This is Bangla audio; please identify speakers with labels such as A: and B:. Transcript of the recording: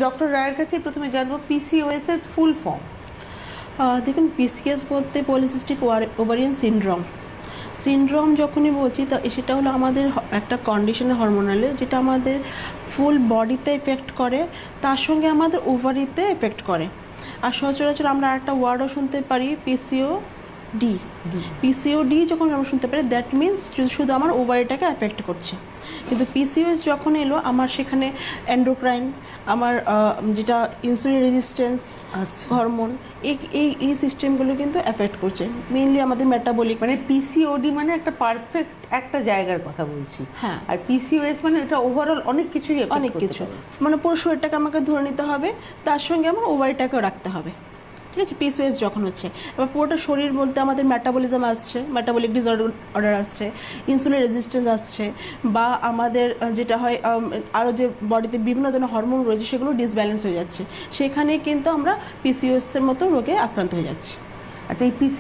A: ডক্টর রায়ের কাছে প্রথমে জানবো পিসিওএস এর ফুল ফর্ম।
B: দেখুন, পিসিএস বলতে পলিসিস্টিক ওভারিয়ান সিনড্রোম যখনই বলছি, তা সেটা হলো আমাদের একটা কন্ডিশনের হরমোনালে, যেটা আমাদের ফুল বডিতে এফেক্ট করে, তার সঙ্গে আমাদের ওভারিতে এফেক্ট করে। আর সচরাচর আমরা একটা ওয়ার্ডও শুনতে পারি, পিসিওডি যখন আমরা শুনতে পারি, দ্যাট মিনস শুধু আমার ওভারিটাকে এফেক্ট করছে। কিন্তু পিসিওএস যখন এলো, আমার সেখানে এন্ডোক্রাইন, আমার যেটা ইনসুলিন রেজিস্ট্যান্স হরমোন, এই সিস্টেমগুলো কিন্তু এফেক্ট করছে, মেইনলি আমাদের মেটাবলিক।
A: মানে পিসিওডি মানে একটা পারফেক্ট একটা জায়গার কথা বলছি,
B: হ্যাঁ।
A: আর পিসিওএস মানে এটা ওভারঅল অনেক কিছুই
B: অনেক কিছু, মানে পুরো শরীরটাকে আমাকে ধরে নিতে হবে, তার সঙ্গে আমার ওভারিটাকেও রাখতে হবে। ঠিক আছে, পিসিওএস যখন হচ্ছে, এবার পুরোটা শরীর বলতে আমাদের মেটাবলিজম আসছে, মেটাবলিক ডিসঅর্ডার আসছে, ইনসুলিন রেজিস্ট্যান্স আসছে, বা আমাদের যেটা হয় আরও যে বডিতে বিভিন্ন ধরনের হরমোন রয়েছে সেগুলো ডিসব্যালেন্স হয়ে যাচ্ছে, সেখানে কিন্তু আমরা পিসিওএসের মতো রোগে আক্রান্ত হয়ে যাচ্ছি।
A: আচ্ছা, এই পিসি